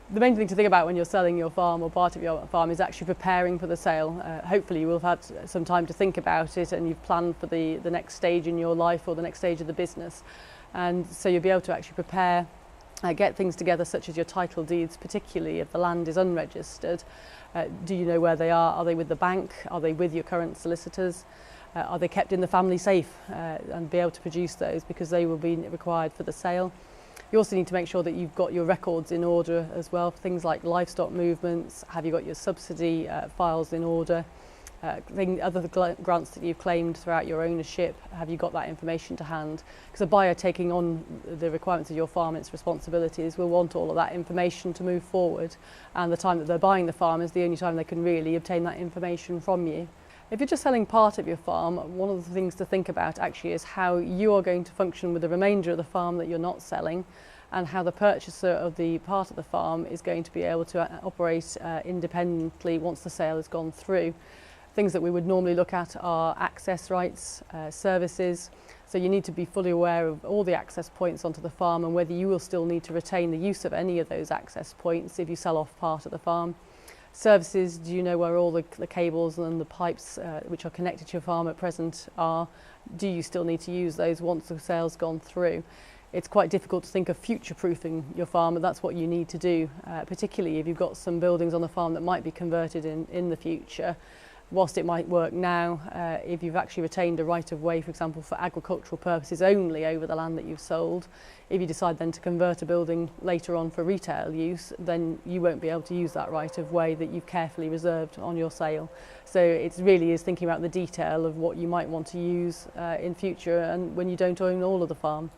The main thing to think about when you're selling your farm or part of your farm is actually preparing for the sale. Hopefully you will have had some time to think about it and you've planned for the next stage in your life or the next stage of the business. And so you'll be able to actually prepare, get things together such as your title deeds, particularly if the land is unregistered. Do you know where they are? Are they with the bank? Are they with your current solicitors? Are they kept in the family safe? And be able to produce those because they will be required for the sale. You also need to make sure that you've got your records in order as well, things like livestock movements. Have you got your subsidy files in order? Other grants that you've claimed throughout your ownership, have you got that information to hand? Because a buyer taking on the requirements of your farm, its responsibilities, will want all of that information to move forward, and the time that they're buying the farm is the only time they can really obtain that information from you. If you're just selling part of your farm, one of the things to think about actually is how you are going to function with the remainder of the farm that you're not selling, and how the purchaser of the part of the farm is going to be able to operate independently once the sale has gone through. Things that we would normally look at are access rights, services, so you need to be fully aware of all the access points onto the farm and whether you will still need to retain the use of any of those access points if you sell off part of the farm. Services, do you know where all the cables and the pipes which are connected to your farm at present are? Do you still need to use those once the sale's gone through? It's quite difficult to think of future-proofing your farm, and that's what you need to do, particularly if you've got some buildings on the farm that might be converted in the future. Whilst it might work now, if you've actually retained a right of way, for example, for agricultural purposes only over the land that you've sold, if you decide then to convert a building later on for retail use, then you won't be able to use that right of way that you've carefully reserved on your sale. So it really is thinking about the detail of what you might want to use in future and when you don't own all of the farm.